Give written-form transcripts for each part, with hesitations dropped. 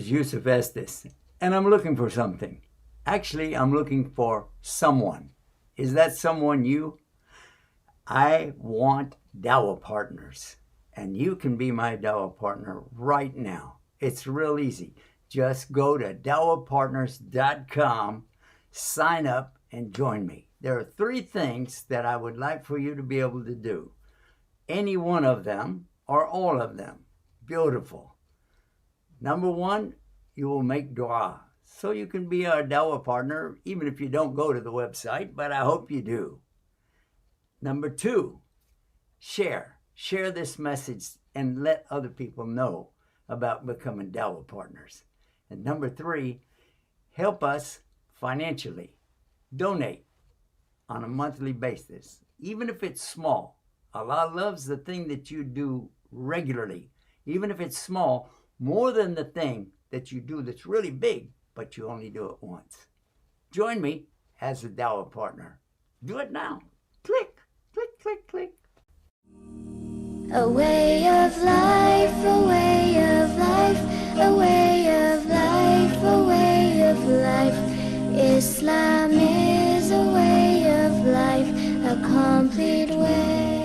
Yusuf Estes, and I'm looking for something. Actually, I'm looking for someone. Is that someone you? I want Dawah partners, and you can be my Dawah partner right now. It's real easy. Just go to dawahpartners.com, sign up, and join me. There are 3 things that I would like for you to be able to do. Any one of them or all of them. Beautiful. Number 1, you will make dua. So you can be our Dawah partner, even if you don't go to the website, but I hope you do. Number 2, share. Share this message and let other people know about becoming Dawah partners. And number 3, help us financially. Donate on a monthly basis, even if it's small. Allah loves the thing that you do regularly, even if it's small, more than the thing that you do that's really big, but you only do it once. Join me as a Dawah partner. Do it now. Click, click, click, click. A way of life, a way of life, a way of life, a way of life. Islam is a way of life, a complete way.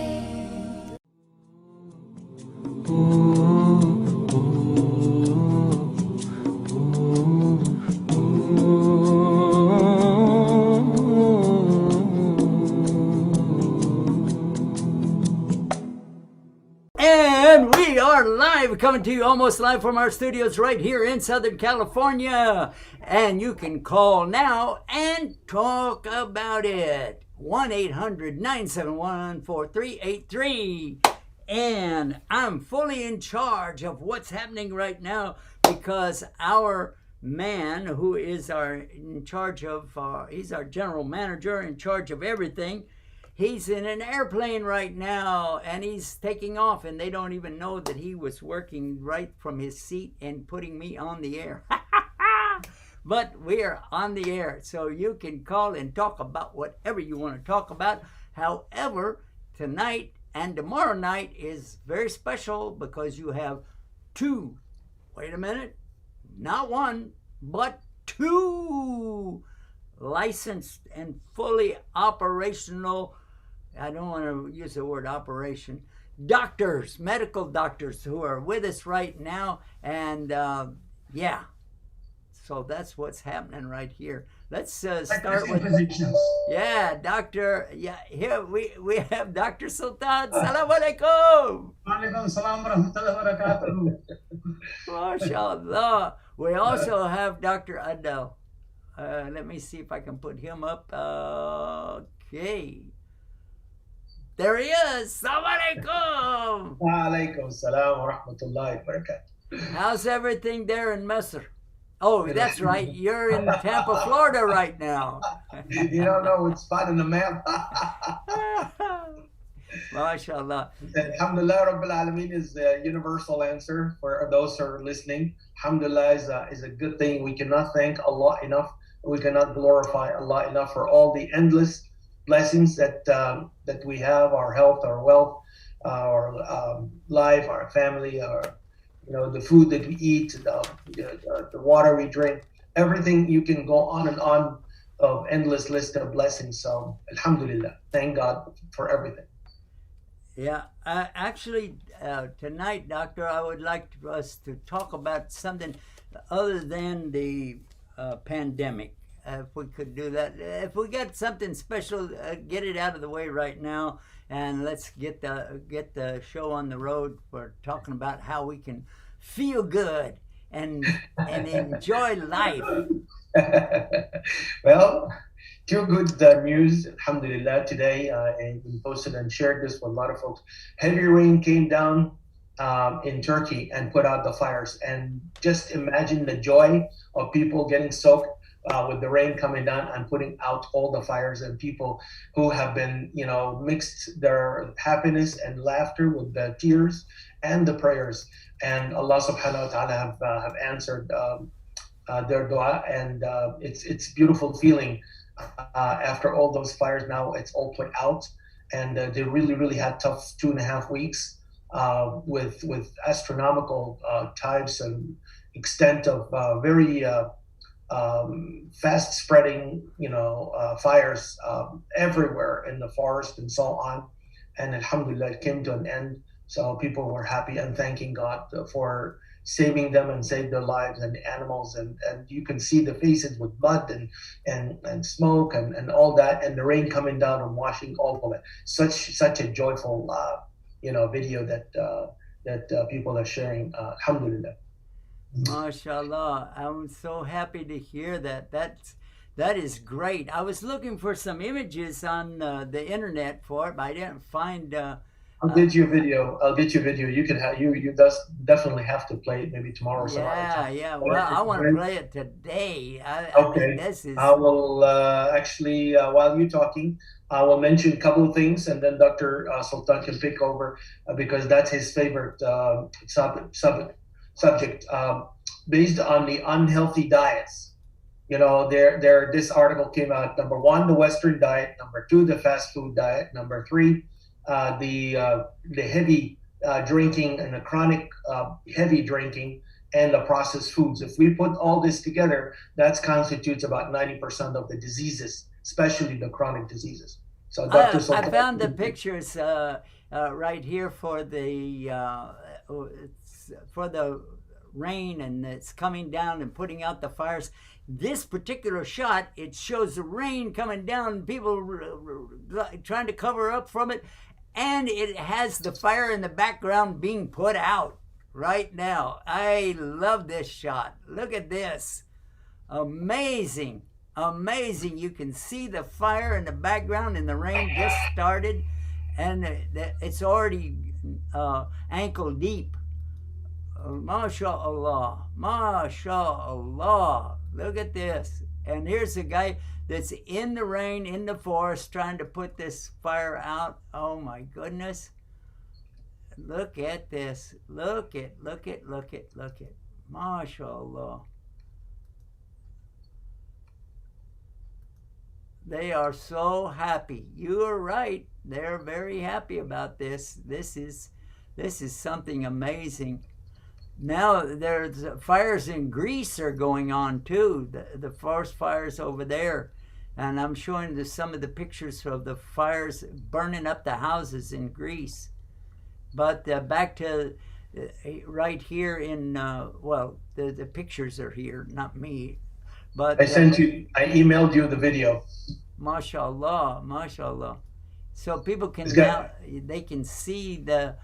And we are live, coming to you almost live from our studios right here in Southern California. And you can call now and talk about it. 1-800-971-4383. And I'm fully in charge of what's happening right now because our man who is in charge of, he's our general manager in charge of everything. He's in an airplane right now and he's taking off, and they don't even know that he was working right from his seat and putting me on the air. But we are on the air, so you can call and talk about whatever you want to talk about. However, tonight and tomorrow night is very special because you have 2, wait a minute, not 1, but 2 licensed and fully operational, I don't want to use the word operation, doctors, medical doctors who are with us right now. And yeah, so that's what's happening right here. Let's start with physicians. Yeah, doctor. Yeah, here we have Dr. Sultan. Salam alaikum. Alaikum salam wa rahmatullahi wa barakatuh. MashaAllah. We also have Dr. Adel. Let me see if I can put him up. Okay. There he is. Salam alaikum. Wa alaikum salam wa rahmatullahi wa barakatuh. How's everything there in Misr? Oh, that's right. You're in Tampa, Florida right now. You don't know which spot in the map. MashaAllah. Alhamdulillah Rabbil Alameen is the universal answer for those who are listening. Alhamdulillah is a good thing. We cannot thank Allah enough. We cannot glorify Allah enough for all the endless blessings that we have, our health, our wealth, our life, our family, our the food that we eat, the water we drink, everything. You can go on and on of endless list of blessings. So alhamdulillah, thank God for everything. Yeah, actually, tonight, Doctor, I would like us to talk about something other than the pandemic. If we could do that, if we got something special, get it out of the way right now, and let's get the show on the road for talking about how we can feel good and enjoy life. Well, 2 good news, alhamdulillah, today, and we posted and shared this with a lot of folks. Heavy rain came down in Turkey and put out the fires, and just imagine the joy of people getting soaked with the rain coming down and putting out all the fires, and people who have been, mixed their happiness and laughter with the tears and the prayers. And Allah subhanahu wa ta'ala have answered their dua, and it's beautiful feeling after all those fires. Now it's all put out, and they really had tough 2.5 weeks with astronomical types and extent of very fast spreading fires everywhere in the forest and so on. And alhamdulillah, it came to an end. So people were happy and thanking God for saving them and saved their lives and the animals. And you can see the faces with mud and smoke and all that, and the rain coming down and washing all of it. Such a joyful video that people are sharing. Alhamdulillah. MashaAllah. I'm so happy to hear that. That is great. I was looking for some images on the internet for it, but I didn't find. I'll get you a video. You can have you definitely have to play it maybe tomorrow or something. Yeah. Well, I want to play it today. Okay. I will actually while you're talking, I will mention a couple of things, and then Dr. Sultan can pick over because that's his favorite subject. Based on the unhealthy diets. This article came out. Number 1, the Western diet. Number 2, the fast food diet. Number 3, the heavy drinking and the chronic heavy drinking and the processed foods. If we put all this together, that constitutes about 90% of the diseases, especially the chronic diseases. So Dr. Sultan, I found the pictures right here for the rain, and it's coming down and putting out the fires. This particular shot, it shows the rain coming down, people trying to cover up from it, and it has the fire in the background being put out right now. I love this shot. Look at this. Amazing. You can see the fire in the background, and the rain just started, and it's already ankle deep. MashaAllah. Look at this. And here's a guy that's in the rain, in the forest, trying to put this fire out. Oh my goodness. Look at this. Look it. MashaAllah. They are so happy. You are right. They're very happy about this. This is something amazing. Now there's fires in Greece are going on too. The forest fires over there, and I'm showing some of the pictures of the fires burning up the houses in Greece. But back to right here in the pictures are here, not me. But I emailed you the video. MashaAllah. So people can now they can see the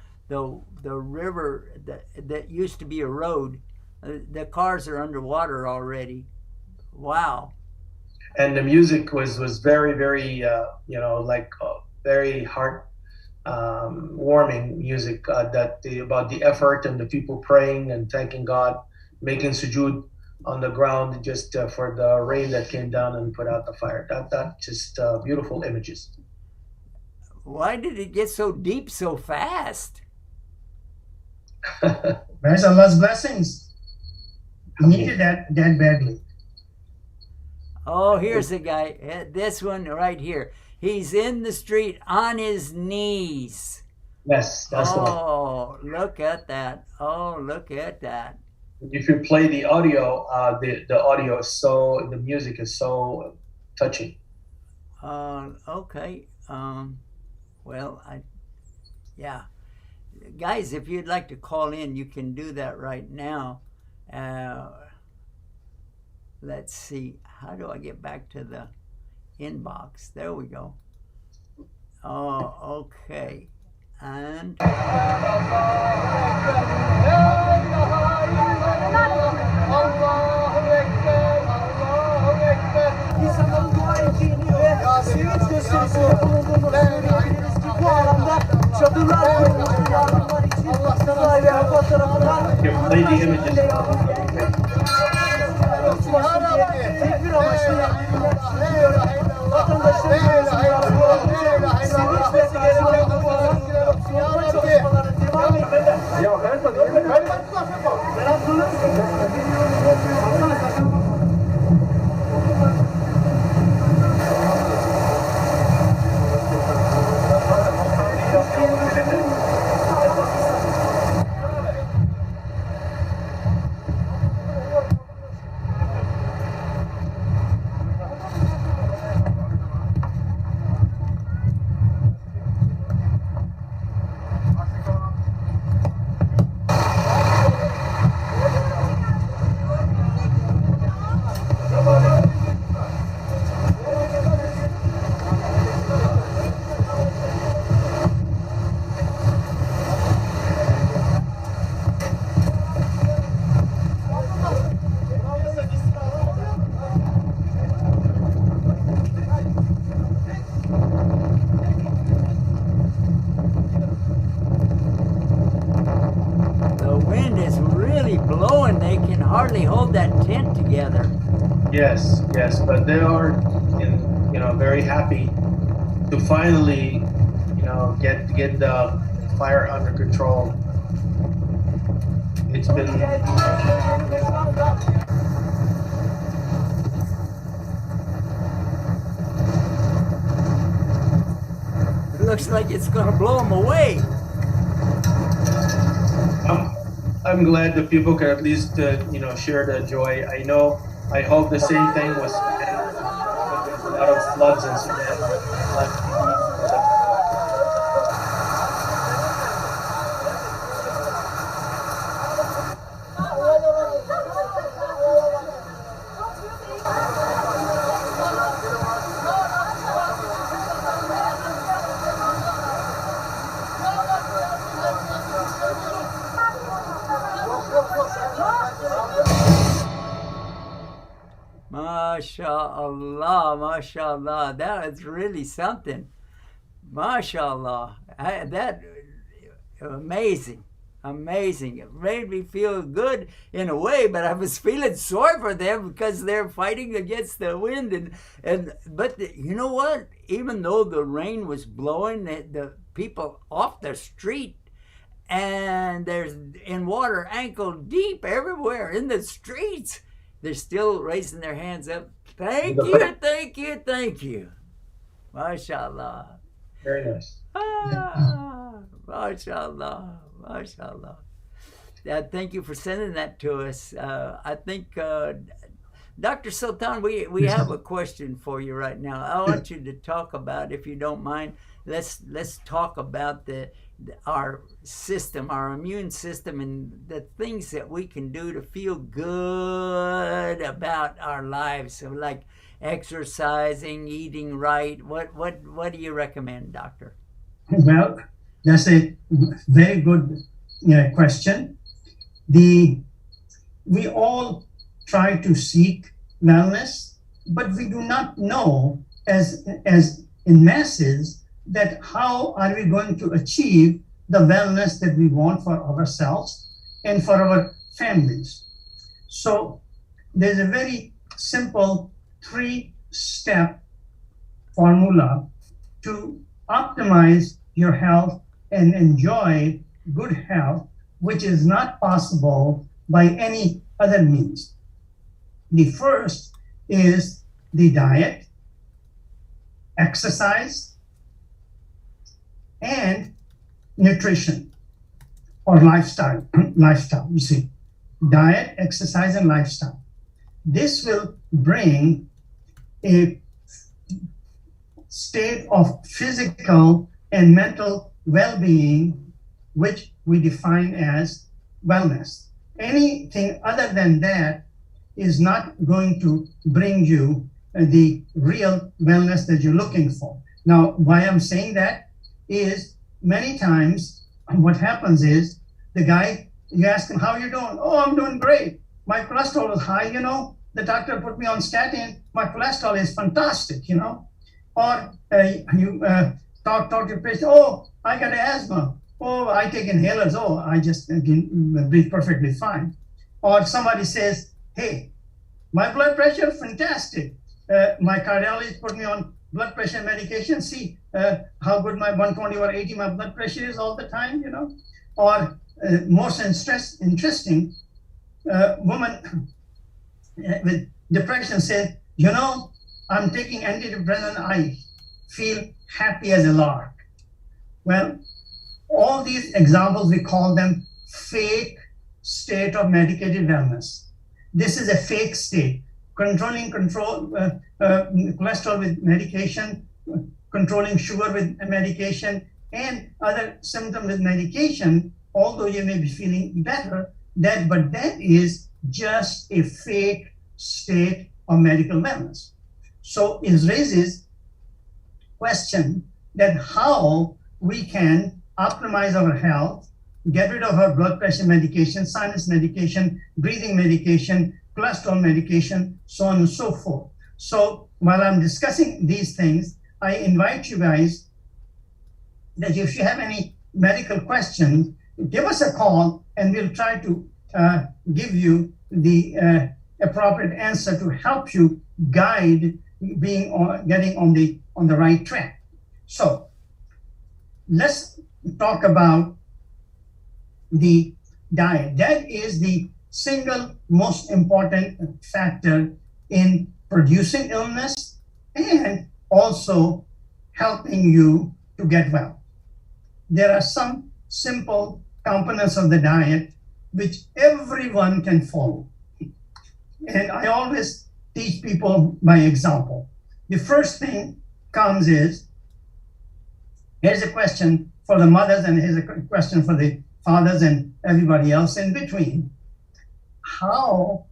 river that used to be a road. The cars are underwater already. Wow. And the music was very, very very heart warming music about the effort and the people praying and thanking God, making sujood on the ground just for the rain that came down and put out the fire. That just beautiful images. Why did it get so deep so fast? Where's Allah's blessings? We needed that badly. Oh, here's the guy. This one right here. He's in the street on his knees. Yes, that's the one. Oh, look at that. If you play the audio, the audio is the music is so touching. Okay. Guys, if you'd like to call in, you can do that right now. Let's see. How do I get back to the inbox? There we go. Oh, okay. And İnsanların dua ettiğini ve sevinç gösterisinde bulunduğunu söyleyebiliriz ki bu alanda çadırlar kurulmuş yardımlar için sanayi ve Harpat tarafından tekbir amaçlı The wind is really blowing. They can hardly hold that tent together. Yes, yes, but they are, very happy to finally, get the fire under control. It's been It looks like it's going to blow them away. I'm glad that people can at least, share the joy. I hope the same thing was a lot of floods in Sudan. MashaAllah, MashaAllah. That is really something. MashaAllah. That amazing. Amazing. It made me feel good in a way, but I was feeling sorry for them because they're fighting against the wind. But you know what? Even though the rain was blowing the people off the street, and there's in water ankle deep everywhere in the streets, they're still raising their hands up. Thank you, thank you, thank you. MashaAllah. Very nice. MashaAllah, MashaAllah. Thank you for sending that to us. I think, Dr. Sultan, we have a question for you right now. I want you to talk about, if you don't mind, let's talk about our system, our immune system, and the things that we can do to feel good about our lives. So like exercising, eating right. What do you recommend, doctor? Well, that's a very good question. We all try to seek wellness, but we do not know as in masses that how are we going to achieve the wellness that we want for ourselves and for our families. So there's a very simple 3-step formula to optimize your health and enjoy good health, which is not possible by any other means. The first is the diet, exercise, and nutrition or lifestyle, you see, diet, exercise, and lifestyle. This will bring a state of physical and mental well-being, which we define as wellness. Anything other than that is not going to bring you the real wellness that you're looking for. Now, why I'm saying that is many times what happens is the guy, you ask him, how are you doing? Oh, I'm doing great. My cholesterol is high, the doctor put me on statin. My cholesterol is fantastic, Or you talk to your patient, oh, I got asthma. Oh, I take inhalers. Oh, I just breathe perfectly fine. Or somebody says, hey, my blood pressure, fantastic. My cardiologist put me on blood pressure medication. See how good my 120 or 80 my blood pressure is all the time, Or most interesting, woman with depression said, I'm taking antidepressant, I feel happy as a lark. Well, all these examples, we call them fake state of medicated wellness. This is a fake state. Controlling cholesterol with medication, controlling sugar with medication, and other symptoms with medication, although you may be feeling better, but that is just a fake state of medical wellness. So it raises question that how we can optimize our health, get rid of our blood pressure medication, sinus medication, breathing medication, cholesterol medication, so on and so forth. So while I'm discussing these things, I invite you guys that if you have any medical questions, give us a call and we'll try to give you the appropriate answer to help you guide getting on the right track. So let's talk about the diet. That is the single most important factor in producing illness and also helping you to get well. There are some simple components of the diet which everyone can follow. And I always teach people by example. The first thing comes is, here's a question for the mothers and here's a question for the fathers and everybody else in between. How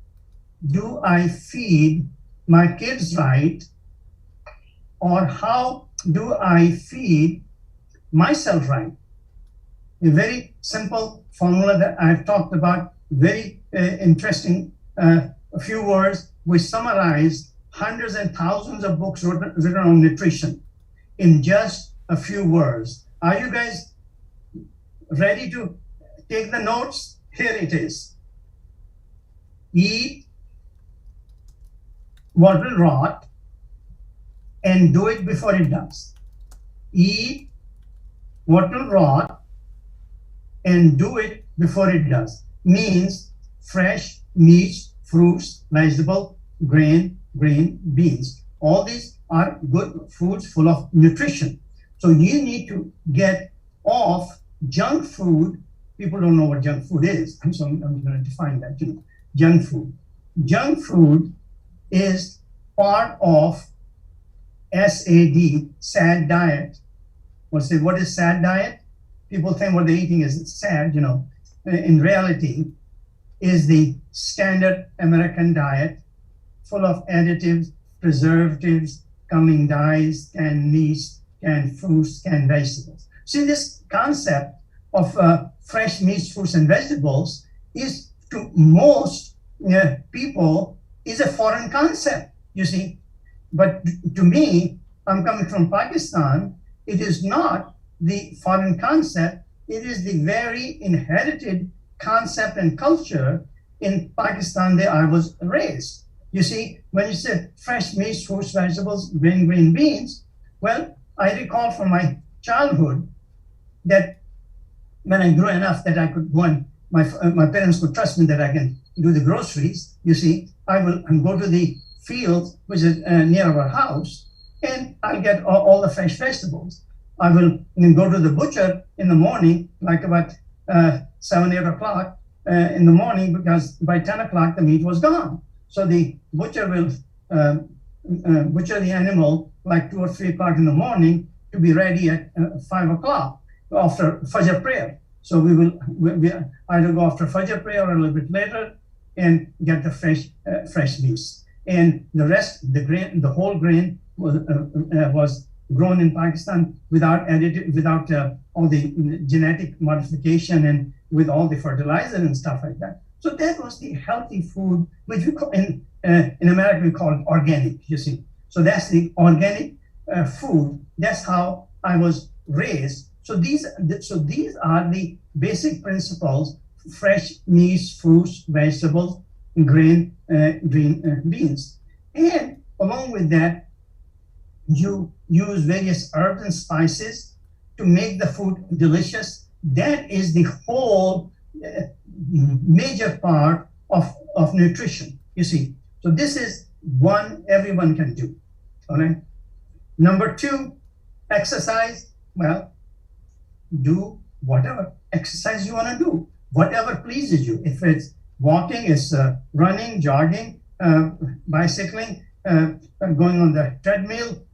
do I feed my kids right? Or how do I feed myself right? A very simple formula that I've talked about, very interesting, a few words, which summarize hundreds and thousands of books written on nutrition in just a few words. Are you guys ready to take the notes? Here it is. Eat what will rot and do it before it does. Eat what will rot and do it before it does. Means fresh meats, fruits, vegetable, grain, beans. All these are good foods full of nutrition. So you need to get off junk food. People don't know what junk food is. So I'm going to define that. Junk food. Junk food is part of SAD, SAD diet. What is SAD diet? People think what they're eating is sad, In reality, is the standard American diet full of additives, preservatives, coming dyes, canned meats, canned fruits, canned vegetables. See, this concept of fresh meats, fruits, and vegetables is to most people is a foreign concept, you see. But to me, I'm coming from Pakistan, it is not the foreign concept, it is the very inherited concept and culture in Pakistan that I was raised. You see, when you say fresh meats, fruits, vegetables, green beans, well, I recall from my childhood that when I grew enough that I could go and my parents could trust me that I can do the groceries, you see, I will go to the field, which is near our house, and I'll get all the fresh vegetables. I will go to the butcher in the morning, like about 7, 8 o'clock in the morning, because by 10 o'clock the meat was gone. So the butcher will butcher the animal like 2 or 3 o'clock in the morning to be ready at 5 o'clock after Fajr prayer. So we either go after Fajr prayer or a little bit later and get the fresh meats. And the rest, the whole grain was grown in Pakistan without all the genetic modification and with all the fertilizer and stuff like that. So that was the healthy food, which we call in America we call it organic. You see, so that's the organic food. That's how I was raised. So these are the basic principles: fresh meats, fruits, vegetables, green beans, and along with that, you use various herbs and spices to make the food delicious. That is the whole major part of nutrition, you see. So this is one everyone can do, all right? Number two, exercise. Well, do whatever exercise you want to do, whatever pleases you. If it's walking, it's running, jogging, bicycling, going on the treadmill,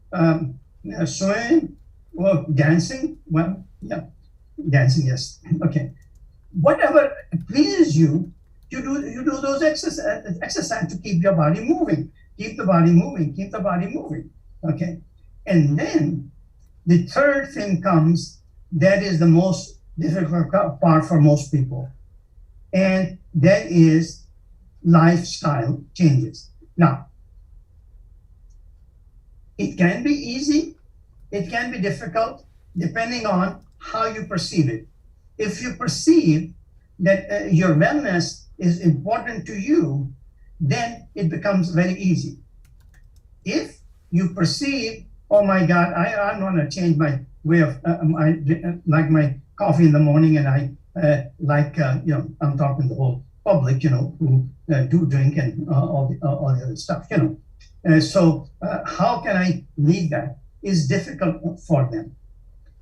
swimming, or dancing. Well, yeah, dancing, yes. Okay. Whatever pleases you, you do those exercise to keep your body moving, keep the body moving. Okay. And then the third thing comes, that is the most difficult part for most people, and that is lifestyle changes. Now, it can be easy, it can be difficult, depending on how you perceive it. If you perceive that your wellness is important to you, then it becomes very easy. If you perceive, oh my God, I want to change my way of, I like my coffee in the morning, and I I'm talking to the whole public, who do drink and all the other stuff, So how can I leave that is difficult for them.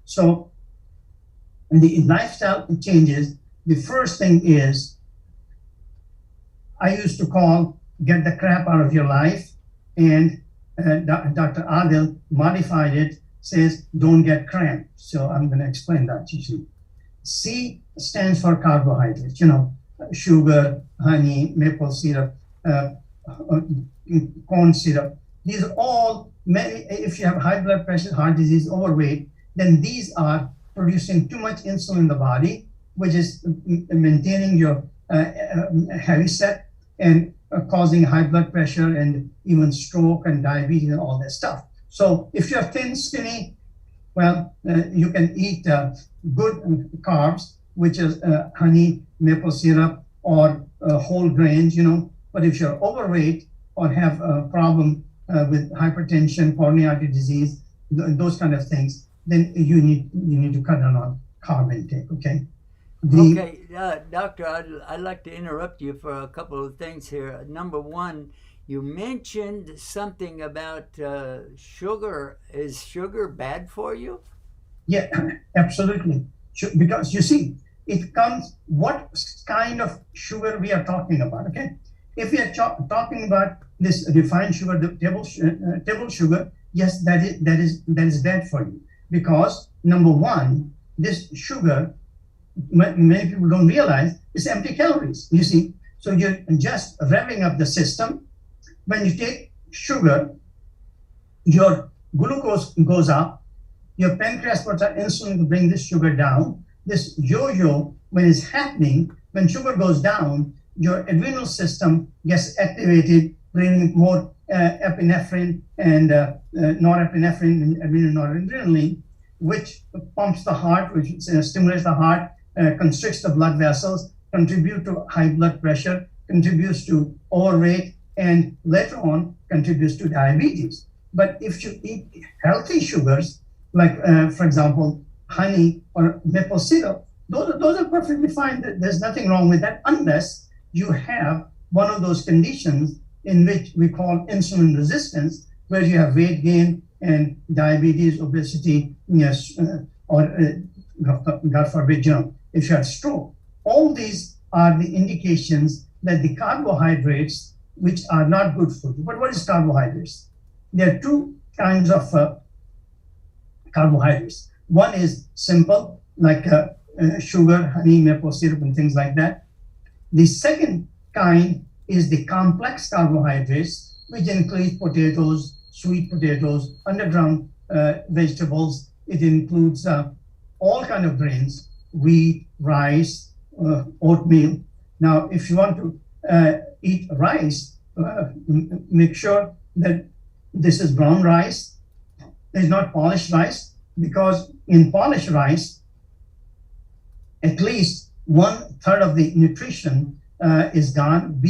So in the lifestyle changes, the first thing is, I used to call get the crap out of your life, and Dr. Adil modified it, says don't get cramp. So I'm going to explain that to you. C stands for carbohydrates, sugar, honey, maple syrup, corn syrup. These are all, if you have high blood pressure, heart disease, overweight, then these are producing too much insulin in the body, which is maintaining your heavy set and causing high blood pressure and even stroke and diabetes and all that stuff. So if you're thin, skinny, well, you can eat good carbs, which is honey, maple syrup, or whole grains, But if you're overweight or have a problem with hypertension, coronary artery disease, those kind of things, then you need to cut down on carb intake, okay? Okay, Doctor, I'd like to interrupt you for a couple of things here. Number one, you mentioned something about sugar. Is sugar bad for you? Yeah, absolutely. Because you see, it comes, what kind of sugar we are talking about, okay? If we are talking about this refined sugar, the table sugar, yes, that is bad for you. Because number one, this sugar, many people don't realize, is empty calories, you see. So you're just revving up the system. When you take sugar, your glucose goes up, your pancreas puts out insulin to bring this sugar down. This yo-yo, when it's happening, when sugar goes down, your adrenal system gets activated, bringing more epinephrine and norepinephrine and noradrenaline, which pumps the heart, which stimulates the heart, constricts the blood vessels, contribute to high blood pressure, contributes to overweight, and later on contributes to diabetes. But if you eat healthy sugars, like for example, honey or maple syrup, those are perfectly fine. There's nothing wrong with that, unless you have one of those conditions in which we call insulin resistance, where you have weight gain and diabetes, obesity, yes, or God forbid, if you have stroke. All these are the indications that the carbohydrates, which are not good for you. But what is carbohydrates? There are two kinds of carbohydrates. One is simple, like sugar, honey, maple syrup, and things like that. The second kind is the complex carbohydrates, which include potatoes, sweet potatoes, underground vegetables. It includes all kind of grains, wheat, rice, oatmeal. Now, if you want to eat rice, make sure that this is brown rice. It's not polished rice, because in polished rice, at least 1/3 of the nutrition is gone.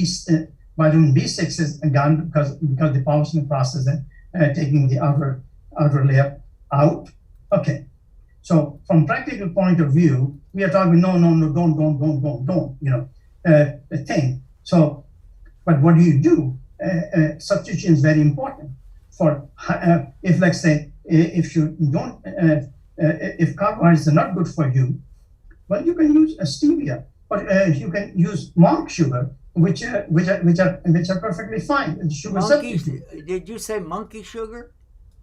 Vitamin B6 is gone because the polishing process and taking the outer layer out. Okay, So from practical point of view, we are talking, no, don't, thing. So, but what do you do? Substitution is very important. For if, let's say, if you don't, if carbohydrates are not good for you, well, you can use a stevia, or you can use monk sugar, which are perfectly fine. Sugar Monkey, substitute. did you say monkey sugar?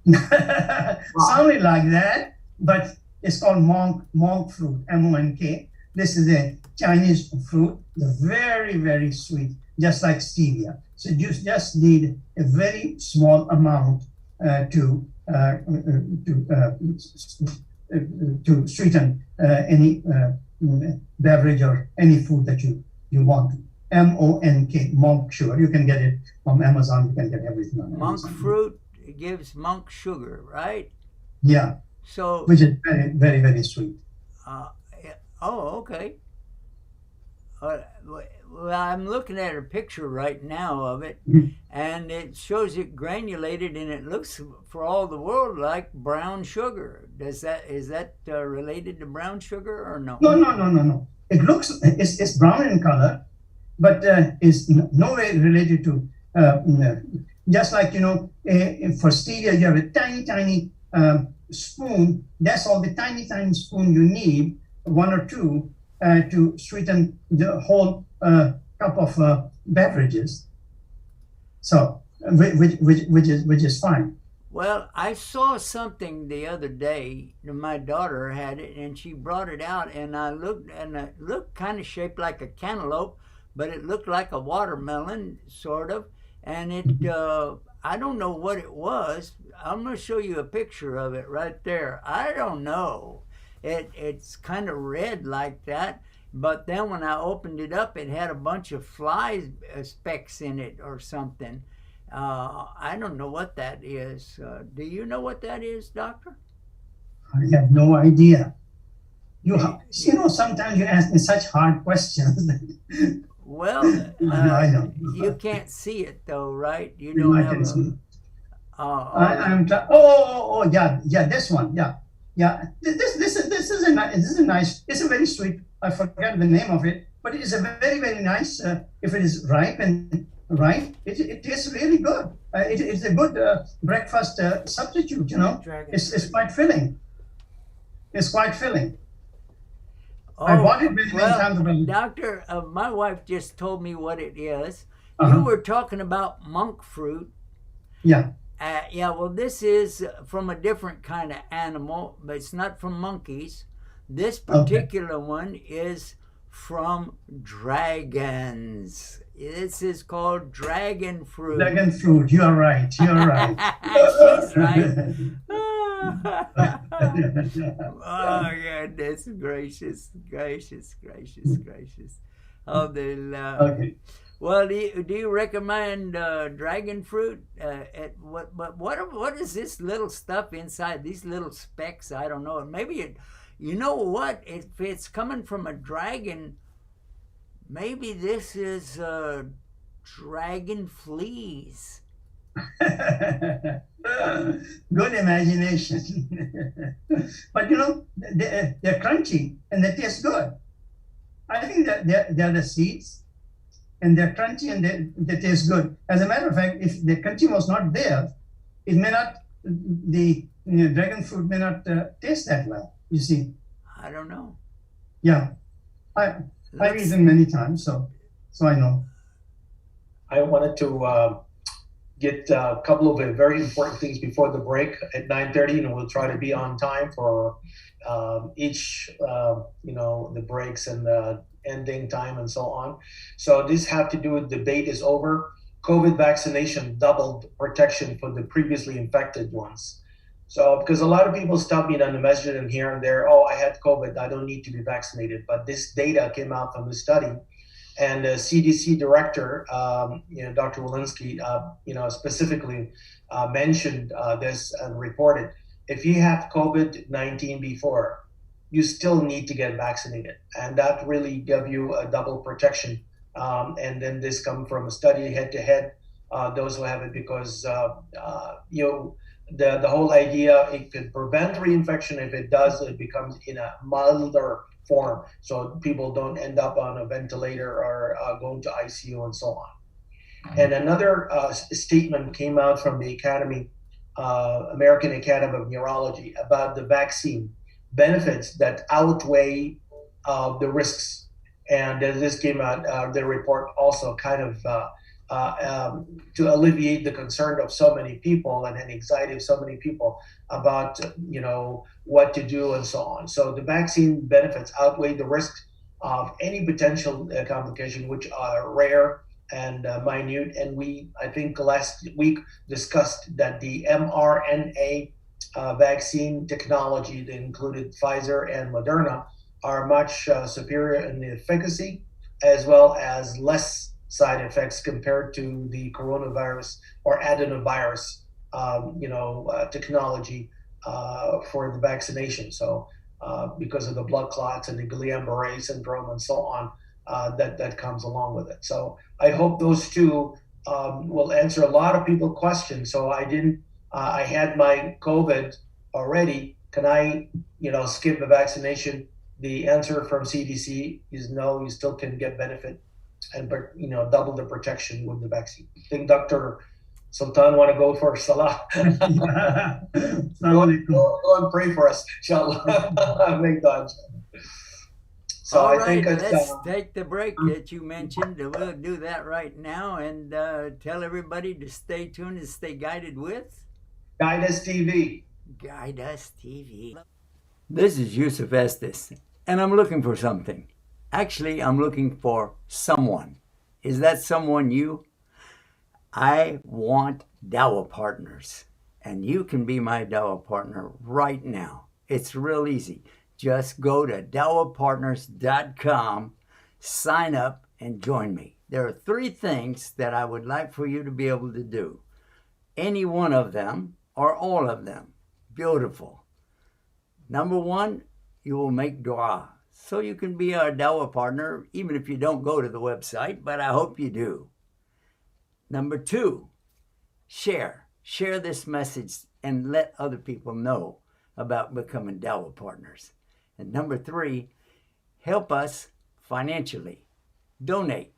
Something like that, but it's called monk fruit, M-O-N-K. This is a Chinese fruit, very, very sweet, just like stevia. So you just need a very small amount to sweeten any beverage or any food that you want. M-O-N-K, monk sugar. You can get it from Amazon. You can get everything on Monk Amazon. fruit gives monk sugar, right? Yeah, So, which is very, very, very sweet. yeah. Oh, okay. Well, I'm looking at a picture right now of it, Mhm. and it shows it granulated, and it looks for all the world like brown sugar. Is that related to brown sugar or no? No. It looks, it's brown in color, but is no way related to, just like, for stevia, you have a tiny spoon. That's all the tiny spoon you need, one or two, to sweeten the whole cup of beverages. So, which is fine. Well, I saw something the other day. My daughter had it, and she brought it out, and I looked, and it looked kind of shaped like a cantaloupe, but it looked like a watermelon, sort of. And it, I don't know what it was. I'm going to show you a picture of it right there. I don't know. It's kind of red like that. But then when I opened it up, it had a bunch of fly specks in it or something. I don't know what that is. Do you know what that is, Doctor? I have no idea. Sometimes you ask me such hard questions. Well, I know. you can't see it though, right? You No, don't I can have see. Yeah, this one, yeah. This is a nice. It's a very sweet. I forgot the name of it, but it is a very, very nice. If it is ripe and right, it tastes really good. It's a good breakfast substitute. It's quite filling. It's quite filling. I bought it many times. Doctor, my wife just told me what it is. Uh-huh. You were talking about monk fruit. Yeah. Yeah, well, this is from a different kind of animal, but it's not from monkeys. This particular one is from dragons. This is called dragon fruit. Dragon fruit. You are right. She's right. Oh, goodness gracious. Alhamdulillah. Okay. Well, do you recommend dragon fruit? What is this little stuff inside? These little specks? I don't know. Maybe you know what? If it's coming from a dragon, maybe this is dragon fleas. Good imagination. But they're crunchy and they taste good. I think that they're the seeds. And they're crunchy and they taste good. As a matter of fact, if the crunchy was not there, it may not, the dragon fruit may not taste that well, you see. I don't know. Yeah, I've eaten many times, so I know. I wanted to get a couple of very important things before the break at 9:30, and we'll try to be on time for each, the breaks and the ending time and so on. So this have to do with debate is over. COVID vaccination doubled protection for the previously infected ones. So because a lot of people stop me on the message and here and there, I had COVID, I don't need to be vaccinated. But this data came out from the study, and the CDC director, Dr. Walensky, specifically mentioned this and reported, if you have COVID-19 before, you still need to get vaccinated. And that really gave you a double protection. And then this come from a study head-to-head, those who have it, because the whole idea, it could prevent reinfection. If it does, it becomes in a milder form, so people don't end up on a ventilator or going to ICU and so on. And another statement came out from the Academy, American Academy of Neurology, about the vaccine benefits that outweigh the risks. And this came out, the report also kind of to alleviate the concern of so many people and the anxiety of so many people about, what to do and so on. So the vaccine benefits outweigh the risks of any potential complication, which are rare and minute. And I think last week discussed that the mRNA vaccine technology that included Pfizer and Moderna are much superior in the efficacy, as well as less side effects compared to the coronavirus or adenovirus, technology for the vaccination. So because of the blood clots and the Guillain-Barré syndrome and so on, that comes along with it. So I hope those two will answer a lot of people's questions. So I had my COVID already. Can I, skip the vaccination? The answer from CDC is no, you still can get benefit and, double the protection with the vaccine. I think Dr. Sultan want to go for Salah. Go and pray for us, inshallah. So All I right, think let's take the break that you mentioned. We'll do that right now and tell everybody to stay tuned and stay guided with Guide Us TV. Guide Us TV. This is Yusuf Estes, and I'm looking for something. Actually, I'm looking for someone. Is that someone you? I want Dawah partners, and you can be my Dawah partner right now. It's real easy. Just go to dawahpartners.com, sign up, and join me. There are 3 things that I would like for you to be able to do. Any one of them or all of them. Beautiful. Number 1, you will make dua. So you can be our Dawah partner, even if you don't go to the website, but I hope you do. Number 2, share. Share this message and let other people know about becoming Dawah partners. And number 3, help us financially. Donate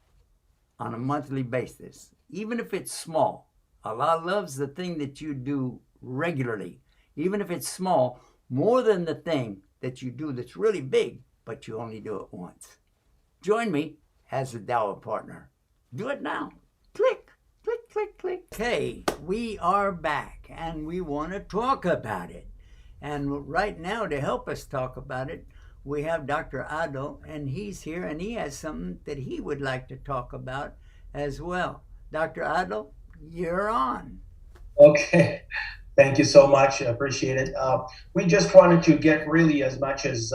on a monthly basis, even if it's small. Allah loves the thing that you do regularly, even if it's small, more than the thing that you do that's really big, but you only do it once. Join me as a Dawah partner. Do it now. Click, click, click, click. Okay, we are back and we want to talk about it. And right now, to help us talk about it, we have Dr. Adel, and he's here, and he has something that he would like to talk about as well. Dr. Adel, you're on. Okay. Thank you so much. I appreciate it. We just wanted to get really as much as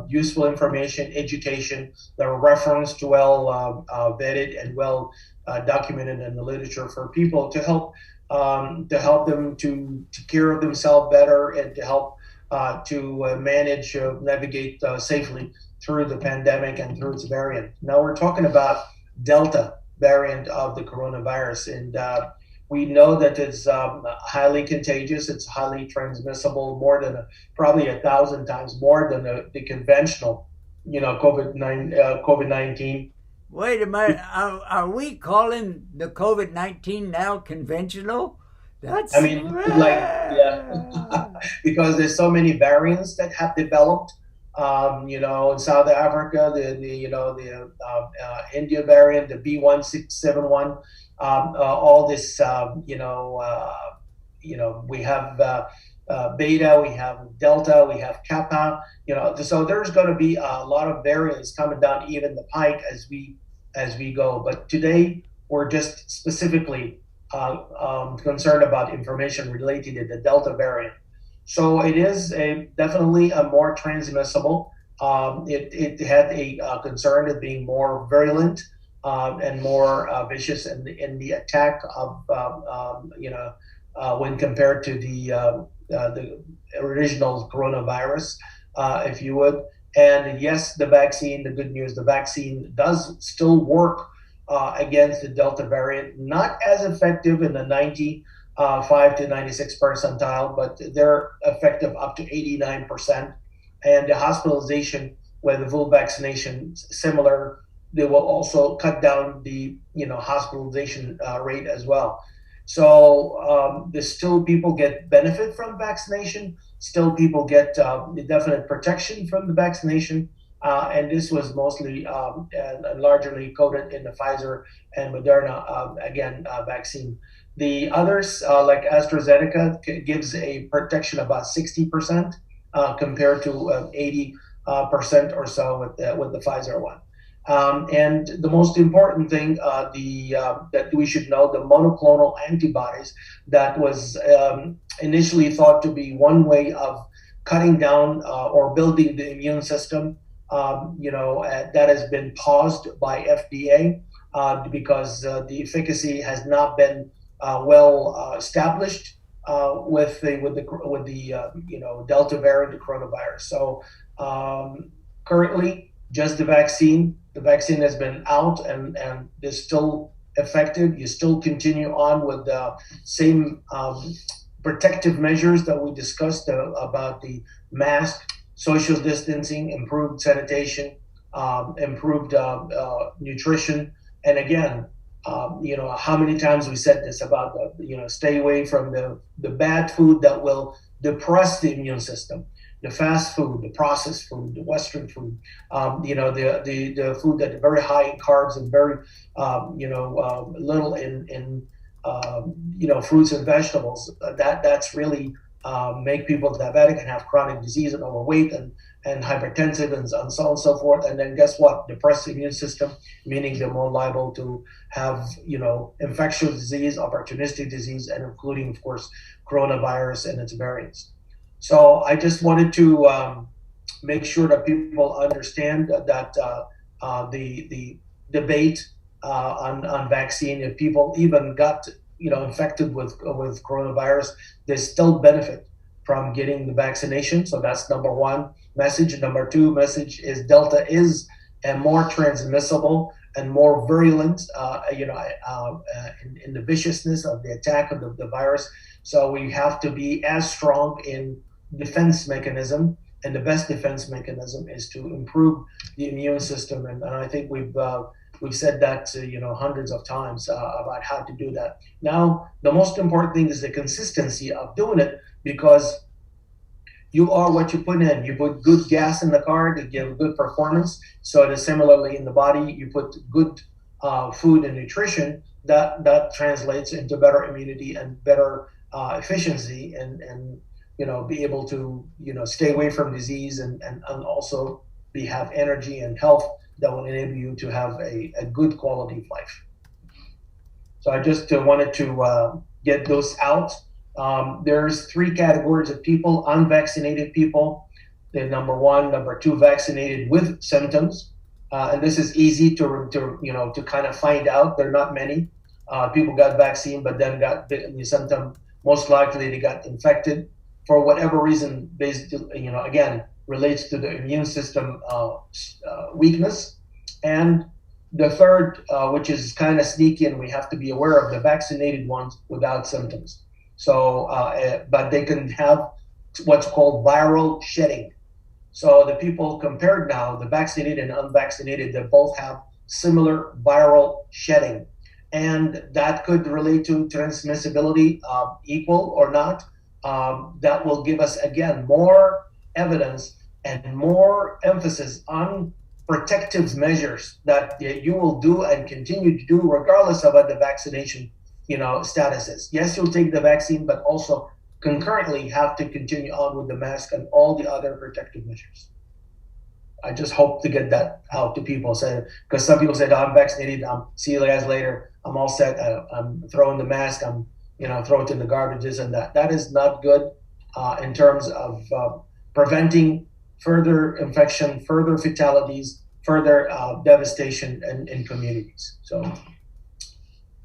useful information, education, that are referenced, well vetted and well documented in the literature for people to help them to take care of themselves better and to help to manage, navigate safely through the pandemic and through its variant. Now we're talking about Delta variant of the coronavirus, and we know that it's highly contagious. It's highly transmissible, more than probably 1,000 times more than the conventional, COVID-19. Wait a minute. Are we calling the COVID-19 now conventional? Yeah, because there's so many variants that have developed. In South Africa, the India variant, the B1671. All this, we have Beta, we have Delta, we have Kappa, so there's going to be a lot of variants coming down even the pike as we go. But today we're just specifically concerned about information related to the Delta variant. So it is definitely a more transmissible. It had a concern of being more virulent and more vicious in the attack of when compared to the original coronavirus, if you would. And yes, the good news, the vaccine does still work against the Delta variant, not as effective in the 90 5 to 96 percentile, but they're effective up to 89%. And the hospitalization with the full vaccination, similar, they will also cut down the hospitalization rate as well. So there's still people get benefit from vaccination. Still people get the definite protection from the vaccination. And this was mostly and largely coded in the Pfizer and Moderna, vaccine. The others, like AstraZeneca, gives a protection about 60% compared to 80% or so with the Pfizer one. And the most important thing that we should know, the monoclonal antibodies, that was initially thought to be one way of cutting down or building the immune system, that has been paused by FDA because the efficacy has not been well established with the Delta variant of coronavirus. So currently, just the vaccine. The vaccine has been out and is still effective. You still continue on with the same protective measures that we discussed about the mask, social distancing, improved sanitation, improved nutrition. And again, how many times we said this about stay away from the bad food that will depress the immune system. The fast food, the processed food, the Western food, the food that is very high in carbs and very, little in fruits and vegetables. That's really make people diabetic and have chronic disease and overweight and hypertensive and so on and so forth. And then guess what? Depressed immune system, meaning they're more liable to have, infectious disease, opportunistic disease, and including, of course, coronavirus and its variants. So I just wanted to make sure that people understand that the debate on vaccine, if people even got infected with coronavirus, they still benefit from getting the vaccination. So that's number one message. Number two message is Delta is a more transmissible and more virulent, in the viciousness of the attack of the virus. So we have to be as strong in defense mechanism, and the best defense mechanism is to improve the immune system. And I think we've said that hundreds of times about how to do that. Now, the most important thing is the consistency of doing it, because you are what you put in. You put good gas in the car to give good performance. So it is similarly in the body. You put good food and nutrition, that translates into better immunity and better efficiency, and be able to stay away from disease and also have energy and health that will enable you to have a good quality of life. So I just wanted to get those out. There's three categories of people: unvaccinated people, the number one, number two, vaccinated with symptoms. And this is easy to kind of find out. There are not many people got vaccine, but then got the symptom. Most likely they got infected for whatever reason, based, again, relates to the immune system weakness. And the third, which is kind of sneaky, and we have to be aware of, the vaccinated ones without symptoms. So, but they can have what's called viral shedding. So the people compared now, the vaccinated and unvaccinated, they both have similar viral shedding. And that could relate to transmissibility, equal or not. That will give us, again, more evidence and more emphasis on protective measures that you will do and continue to do regardless of what the vaccination status is. Yes, you'll take the vaccine, but also concurrently have to continue on with the mask and all the other protective measures. I just hope to get that out to people, because some people said, I'm vaccinated, see you guys later, I'm all set, I'm throwing the mask, I'm throw it in the garbages, and that is not good in terms of preventing further infection, further fatalities, further devastation in communities. So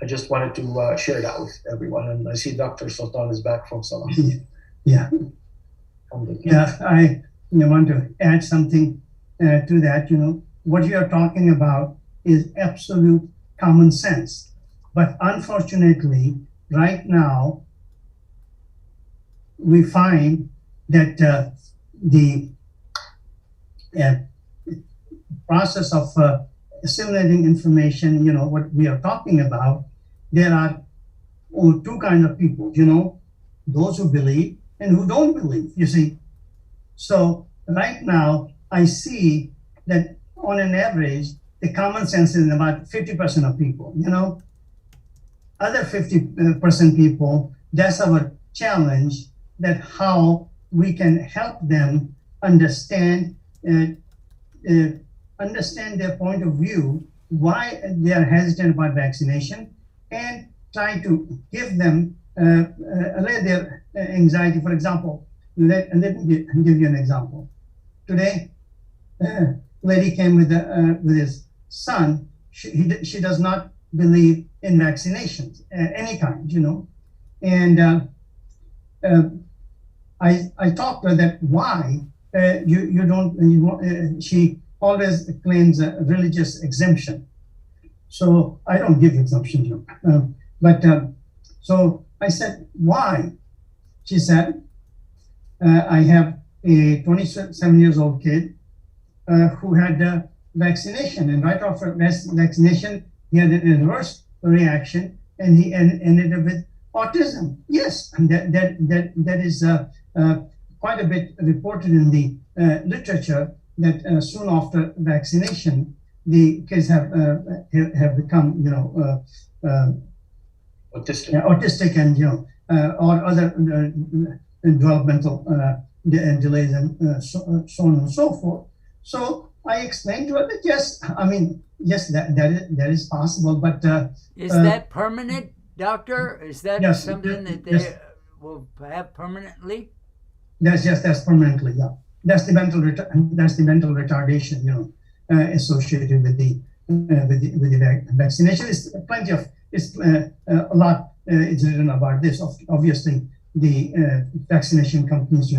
I just wanted to share that with everyone. And I see Dr. Sultan is back from Salah. Yeah. Yeah, I want to add something to that. What you are talking about is absolute common sense. But unfortunately, right now, we find that the process of assimilating information, what we are talking about, there are two kinds of people, those who believe and who don't believe, you see. So right now, I see that on an average, the common sense is about 50% of people, Other 50% people, that's our challenge, that how we can help them understand their point of view, why they are hesitant about vaccination, and try to give them allay their anxiety. For example, let me give you an example. Today, a lady came with his son. She does not believe in vaccinations, any kind, and I talked to her that why you don't. She always claims a religious exemption. So I don't give exemptions, so I said, why? She said, I have a 27 years old kid who had vaccination, and right after vaccination, he had an adverse reaction, and he ended up with autism. Yes, and that is quite a bit reported in the literature, that soon after vaccination, the kids have become, autistic, and or other developmental delays, and so on and so forth. So I explained to her that yes, that is possible, but is that permanent, doctor? Is that something that they will have permanently? That's permanently, yeah. That's the mental retardation, associated with the vaccination. It's a lot is written about this. Obviously, the vaccination companies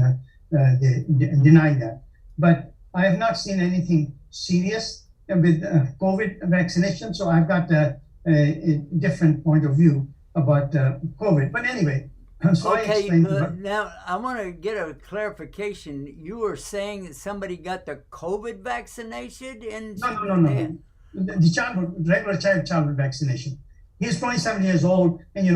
they deny that, but I have not seen anything serious with COVID vaccination. So I've got a different point of view about COVID. But anyway. So okay, now I want to get a clarification. You were saying that somebody got the COVID vaccination? No. The regular childhood vaccination. He's 27 years old, and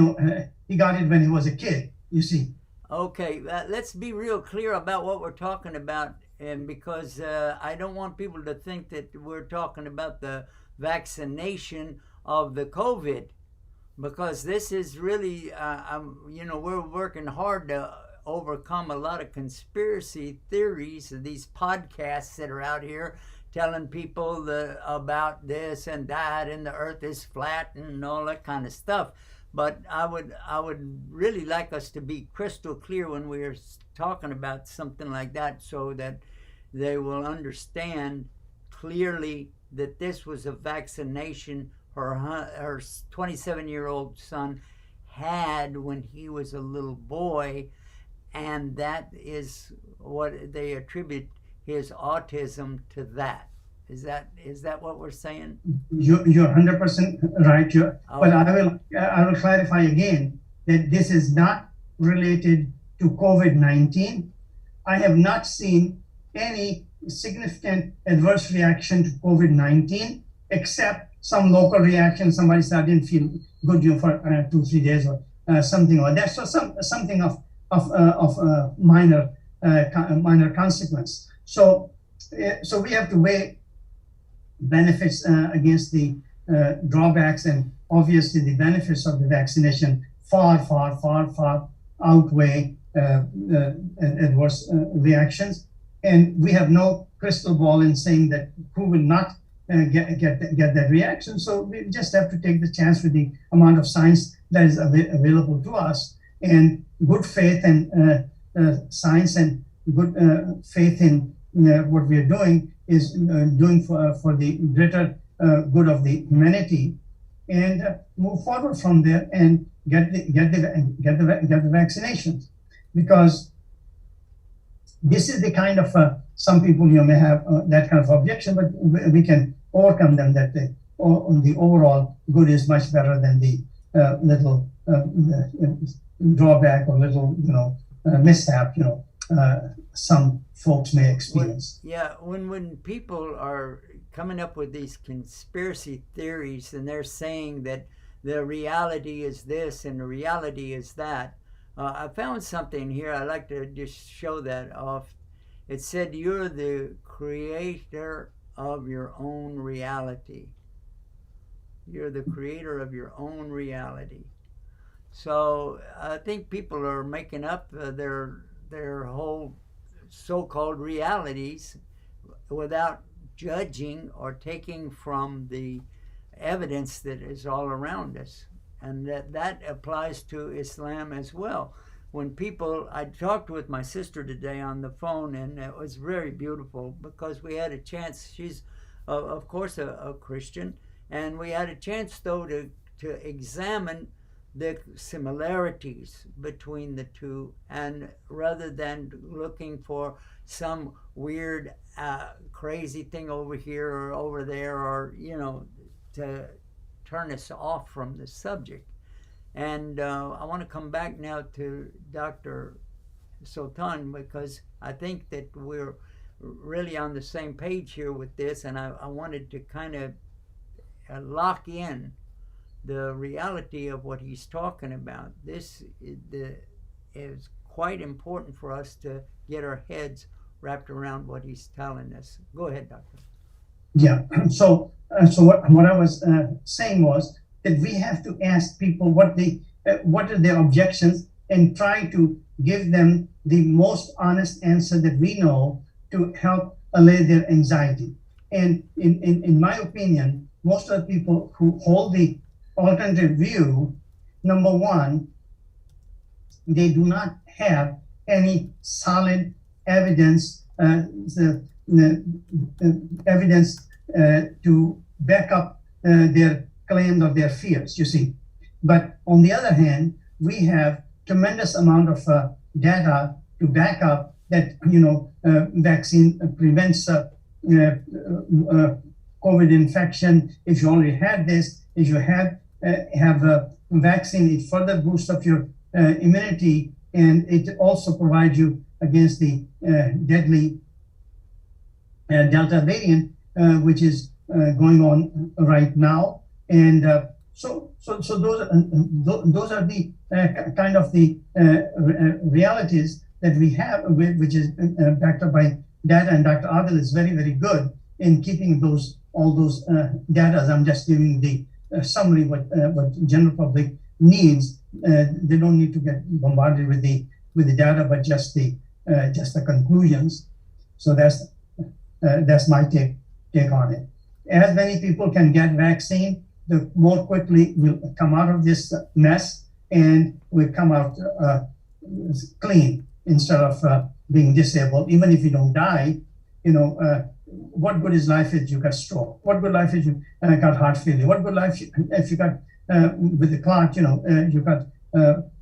he got it when he was a kid, you see. Okay, let's be real clear about what we're talking about, and because I don't want people to think that we're talking about the vaccination of the COVID. Because this is really, we're working hard to overcome a lot of conspiracy theories, these podcasts that are out here telling people about this and that, and the earth is flat and all that kind of stuff. But I would really like us to be crystal clear when we're talking about something like that, so that they will understand clearly that this was a vaccination her 27-year-old son had when he was a little boy, and that is what they attribute his autism to. That is that what we're saying? You're 100% right. But I will clarify again that this is not related to COVID-19. I have not seen any significant adverse reaction to COVID-19 except some local reaction. Somebody said didn't feel good for 2-3 days or something like that. So something of minor consequence. So we have to weigh benefits against the drawbacks, and obviously the benefits of the vaccination far outweigh adverse reactions. And we have no crystal ball in saying that who will not get that reaction. So we just have to take the chance with the amount of science that is available to us, and good faith and science, and good faith in what we are doing is doing for the greater good of the humanity, and move forward from there and get the vaccinations, because this is the kind of some people may have that kind of objection, but we can overcome them. That the overall good is much better than the little drawback or little mishap, some folks may experience. When people are coming up with these conspiracy theories and they're saying that the reality is this and the reality is that, I found something here. I'd like to just show that off. It said, you're the creator of your own reality. You're the creator of your own reality. So I think people are making up their whole so-called realities without judging or taking from the evidence that is all around us. And that applies to Islam as well. When people, I talked with my sister today on the phone, and it was very beautiful because we had a chance. She's, of course, a Christian, and we had a chance, though, to examine the similarities between the two, and rather than looking for some weird, crazy thing over here or over there, or, to turn us off from the subject. And I want to come back now to Dr. Sultan, because I think that we're really on the same page here with this, and I wanted to kind of lock in the reality of what he's talking about. This is quite important for us to get our heads wrapped around what he's telling us. Go ahead, Doctor. Yeah. So what I was saying was that we have to ask people what are their objections and try to give them the most honest answer that we know to help allay their anxiety. And in my opinion, most of the people who hold the alternative view, number one, they do not have any solid evidence, evidence to back up their claims or their fears, you see. But on the other hand, we have tremendous amount of data to back up that, vaccine prevents COVID infection. If you already had this, if you have a vaccine, it further boosts up your immunity, and it also provides you against the deadly Delta variant, which is going on right now. And so those are the kind of the realities that we have, which is backed up by data. And Dr. Adil is very, very good in keeping all those data. I'm just giving the summary what general public needs. They don't need to get bombarded with the data, but just the conclusions. So that's my take on it. As many people can get vaccine, the more quickly we'll come out of this mess, and we'll come out clean instead of being disabled. Even if you don't die, what good is life if you got stroke? What good life if you got heart failure? What good life if you got with the clot, you got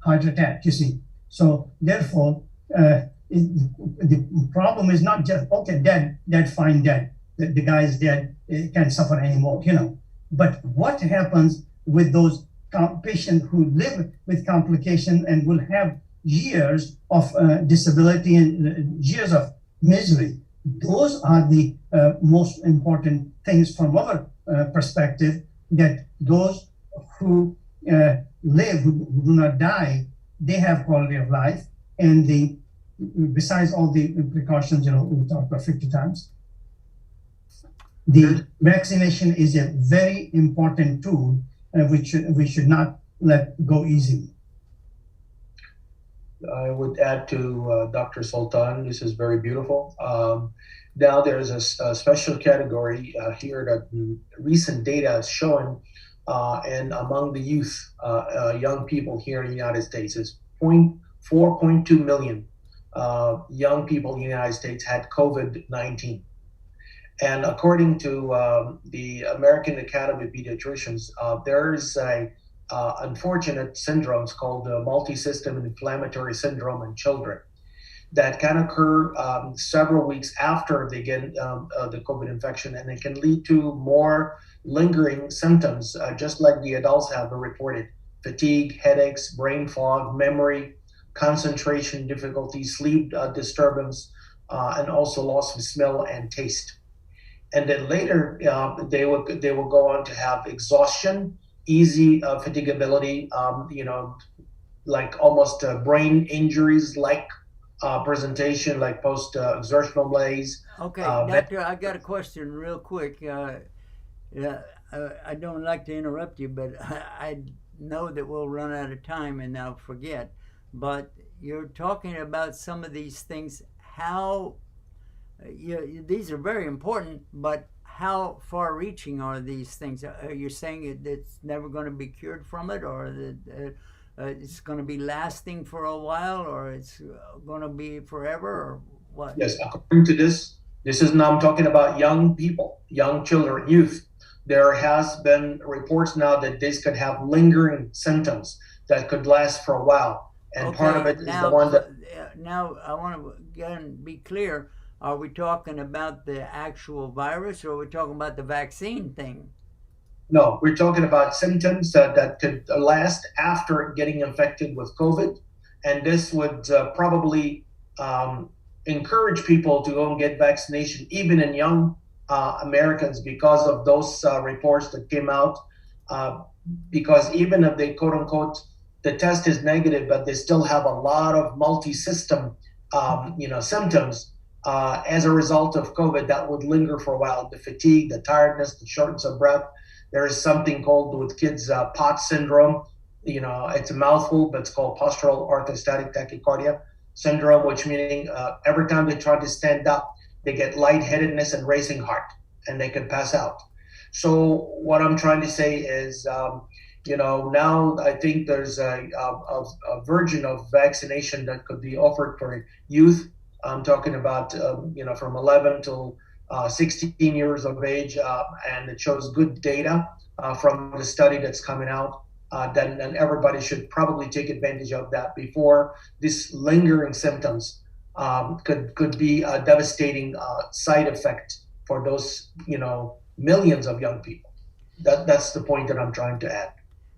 heart attack, you see. So therefore, the problem is not just, okay, dead, fine, dead. The guy is dead, he can't suffer anymore, But what happens with those patients who live with complication and will have years of disability and years of misery? Those are the most important things from our perspective, that those who live, who do not die, they have quality of life. And besides all the precautions, we talked about 50 times, the vaccination is a very important tool which we should not let go easily. I would add to Dr. Sultan, this is very beautiful. Now there's a special category here that recent data is showing, and among the youth, young people here in the United States, is 4.2 million young people in the United States had COVID-19. And according to the American Academy of Pediatricians, there's a unfortunate syndromes called multi-system inflammatory syndrome in children that can occur several weeks after they get the COVID infection, and it can lead to more lingering symptoms, just like the adults have reported: fatigue, headaches, brain fog, memory, concentration difficulty, sleep disturbance, and also loss of smell and taste. And then later, they will go on to have exhaustion, easy fatigability, like almost brain injuries, like presentation, like post exertional malaise. Okay, Doctor, I got a question real quick. I don't like to interrupt you, but I know that we'll run out of time and I'll forget. But you're talking about some of these things. How these are very important, but how far-reaching are these things? Are you saying it's never going to be cured from it, or that it's going to be lasting for a while, or it's going to be forever, or what? Yes, according to this is now I'm talking about young people, young children, youth. There has been reports now that this could have lingering symptoms that could last for a while. And Okay, part of it is now, the one that now I want to again be clear. Are we talking about the actual virus, or are we talking about the vaccine thing? no, we're talking about symptoms that could last after getting infected with COVID. And this would probably encourage people to go and get vaccination, even in young Americans, because of those reports that came out. Because even if they, quote unquote, the test is negative, but they still have a lot of multi-system, symptoms as a result of COVID that would linger for a while. The fatigue, the tiredness, the shortness of breath. There is something called with kids POTS syndrome. It's a mouthful, but it's called postural orthostatic tachycardia syndrome, which meaning every time they try to stand up, they get lightheadedness and racing heart, and they can pass out. So what I'm trying to say is, now I think there's a version of vaccination that could be offered for youth. I'm talking about, from 11 till 16 years of age, and it shows good data from the study that's coming out. Then everybody should probably take advantage of that before these lingering symptoms could be a devastating side effect for those, millions of young people. That's the point that I'm trying to add.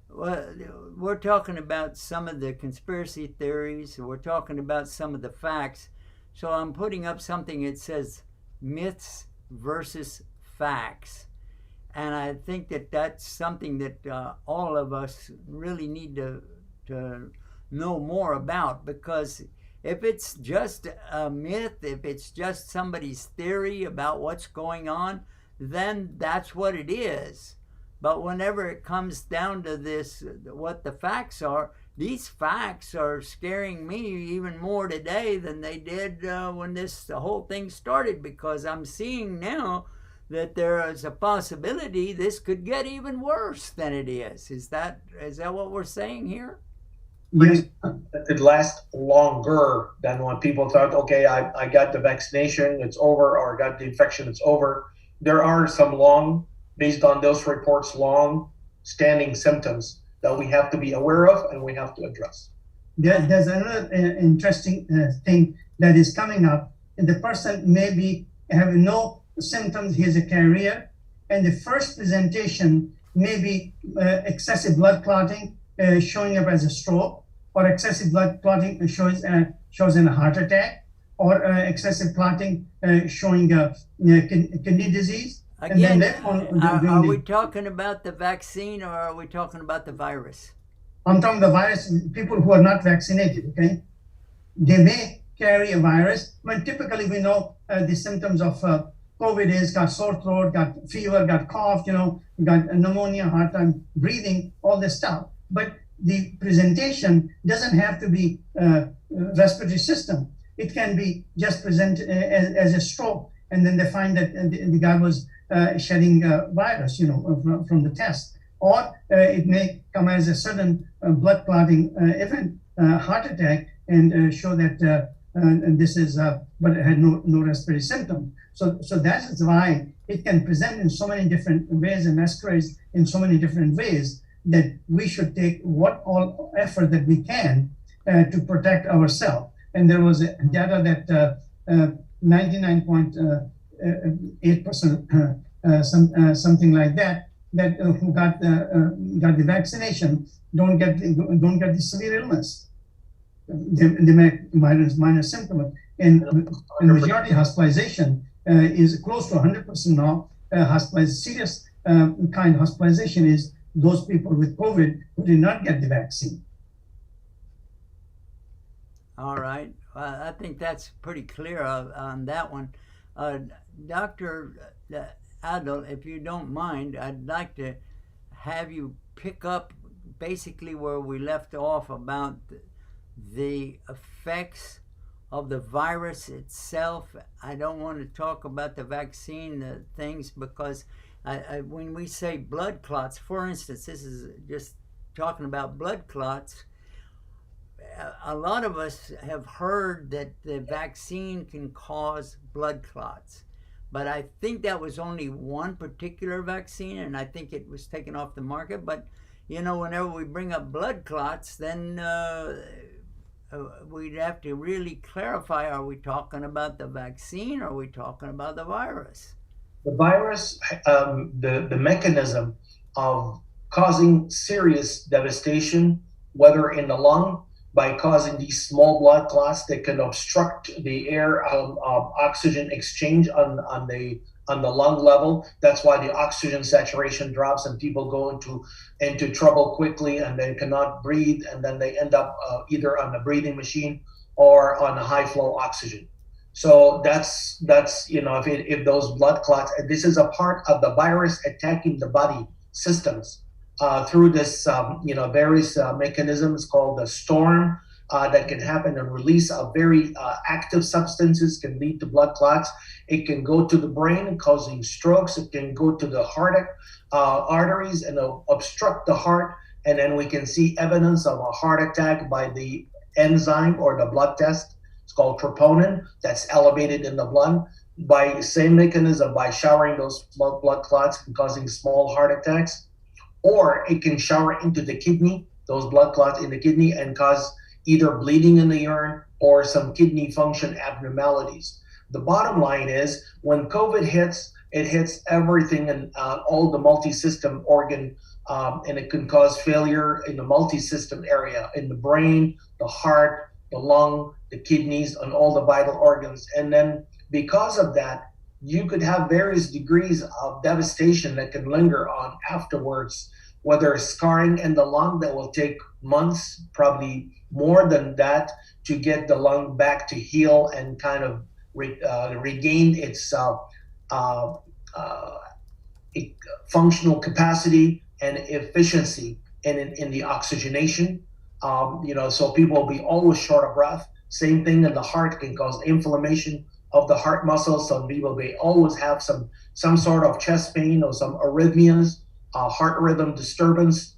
Well, we're talking about some of the conspiracy theories. We're talking about some of the facts. So I'm putting up something that says myths versus facts. And I think that that's something that all of us really need to know more about, because if it's just a myth, if it's just somebody's theory about what's going on, then that's what it is. But whenever it comes down to this, what the facts are, these facts are scaring me even more today than they did when the whole thing started, because I'm seeing now that there is a possibility this could get even worse than it is. Is that what we're saying here? Yes. It could last longer than when people thought, okay, I got the vaccination, it's over, or I got the infection, it's over. There are some based on those reports, long-standing symptoms that we have to be aware of and we have to address. There's another interesting thing that is coming up. The person may be having no symptoms, he's a carrier, and the first presentation may be excessive blood clotting showing up as a stroke, or excessive blood clotting shows in a heart attack, or excessive clotting showing kidney disease. Again, are we talking about the vaccine, or are we talking about the virus? I'm talking the virus. People who are not vaccinated, okay, they may carry a virus. When typically we know the symptoms of COVID is got sore throat, got fever, got cough, got pneumonia, hard time breathing, all this stuff. But the presentation doesn't have to be respiratory system. It can be just present as a stroke, and then they find that the guy was shedding virus, from the test. Or it may come as a sudden blood clotting event, heart attack, and show that this is, but it had no respiratory symptom. So that is why it can present in so many different ways and masquerades in so many different ways, that we should take what all effort that we can to protect ourselves. And there was data that 99.8%, something like that, who got the vaccination don't get the severe illness. minor symptom, and majority hospitalization is close to 100% now. Serious kind of hospitalization is those people with COVID who did not get the vaccine. All right. I think that's pretty clear on that one. Dr. Adil, if you don't mind, I'd like to have you pick up basically where we left off about the effects of the virus itself. I don't want to talk about the vaccine things because when we say blood clots, for instance, this is just talking about blood clots. A lot of us have heard that the vaccine can cause blood clots, but I think that was only one particular vaccine, and I think it was taken off the market. But you know, whenever we bring up blood clots, then we'd have to really clarify: are we talking about the vaccine, or are we talking about the virus? The virus, the mechanism of causing serious devastation, whether in the lung, by causing these small blood clots that can obstruct the air oxygen exchange on the lung level. That's why the oxygen saturation drops and people go into trouble quickly, and they cannot breathe, and then they end up either on the breathing machine or on a high flow oxygen. So that's you know, if those blood clots, this is a part of the virus attacking the body systems. Through this, various mechanisms called the storm that can happen, and release of very active substances can lead to blood clots. It can go to the brain, causing strokes. It can go to the heart arteries and obstruct the heart. And then we can see evidence of a heart attack by the enzyme or the blood test. It's called troponin, that's elevated in the blood. By same mechanism, by showering those small blood clots and causing small heart attacks. Or it can shower into the kidney, those blood clots in the kidney, and cause either bleeding in the urine or some kidney function abnormalities. The bottom line is, when COVID hits, it hits everything and all the multi-system organ, and it can cause failure in the multi-system area, in the brain, the heart, the lung, the kidneys, and all the vital organs. And then because of that, you could have various degrees of devastation that can linger on afterwards, whether scarring in the lung that will take months, probably more than that, to get the lung back to heal and kind of regain its functional capacity and efficiency in the oxygenation. So people will be always short of breath. Same thing in the heart, can cause inflammation of the heart muscles. Some people may always have some sort of chest pain or some arrhythmias, heart rhythm disturbance,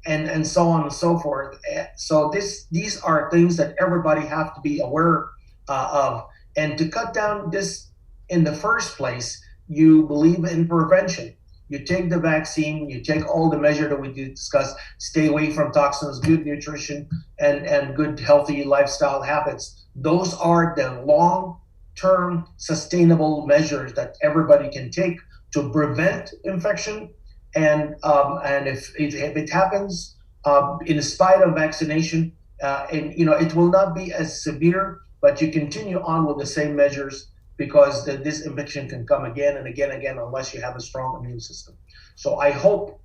and so on and so forth. So these are things that everybody have to be aware of. And to cut down this in the first place, you believe in prevention. You take the vaccine, you take all the measures that we discussed, stay away from toxins, good nutrition, and good healthy lifestyle habits. Those are the long-term sustainable measures that everybody can take to prevent infection. And if it happens in spite of vaccination, it will not be as severe, but you continue on with the same measures, because this infection can come again and again and again unless you have a strong immune system. So I hope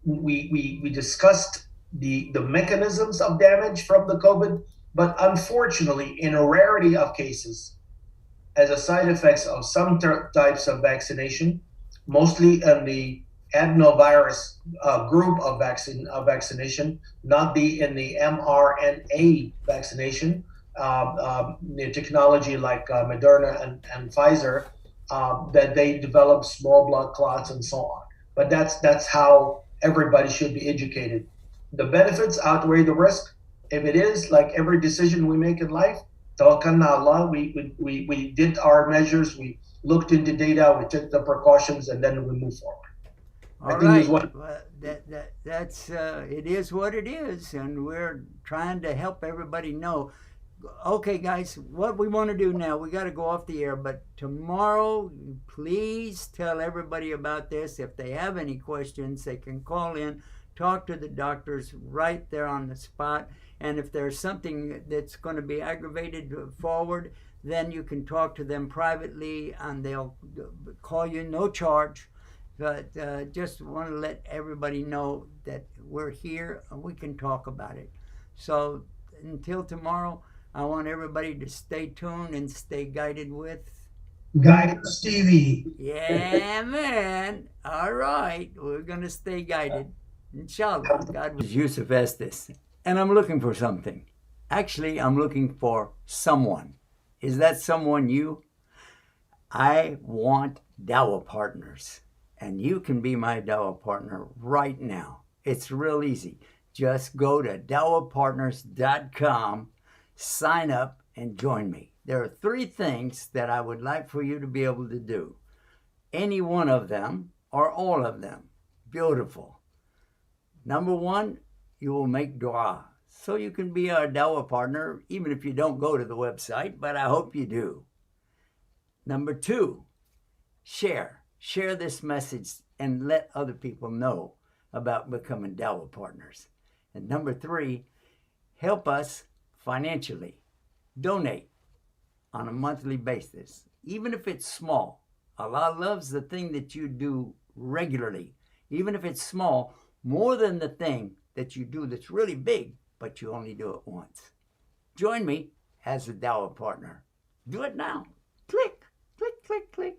we discussed the mechanisms of damage from the COVID, but unfortunately, in a rarity of cases, as a side effects of some types of vaccination, mostly in the adenovirus group of vaccination, not in the mRNA vaccination, technology like Moderna and Pfizer, that they develop small blood clots and so on. But that's how everybody should be educated. The benefits outweigh the risk. If it is, like every decision we make in life, tawakkalna Allah, we did our measures, we looked into data, we took the precautions, and then we move forward. All right. That's it is what it is, and we're trying to help everybody know. Okay, guys, what we want to do now, we got to go off the air, but tomorrow, please tell everybody about this. If they have any questions, they can call in Talk to the doctors right there on the spot. And if there's something that's going to be aggravated forward, then you can talk to them privately and they'll call you, no charge. But just want to let everybody know that we're here and we can talk about it. So until tomorrow, I want everybody to stay tuned and stay guided with Guidance TV. Yeah, man. All right. We're going to stay guided. Inshallah. God was Yusuf Estes. And I'm looking for something. Actually, I'm looking for someone. Is that someone you? I want Dawah partners. And you can be my Dawah partner right now. It's real easy. Just go to dawahpartners.com, sign up, and join me. There are 3 things that I would like for you to be able to do. Any one of them or all of them. Beautiful. Number 1, you will make dua. So you can be our Dawah partner, even if you don't go to the website, but I hope you do. Number 2, share. Share this message and let other people know about becoming Dawah partners. And number 3, help us financially. Donate on a monthly basis, even if it's small. Allah loves the thing that you do regularly, even if it's small, more than the thing that you do that's really big, but you only do it once. Join me as a Dawah partner. Do it now. Click, click, click, click.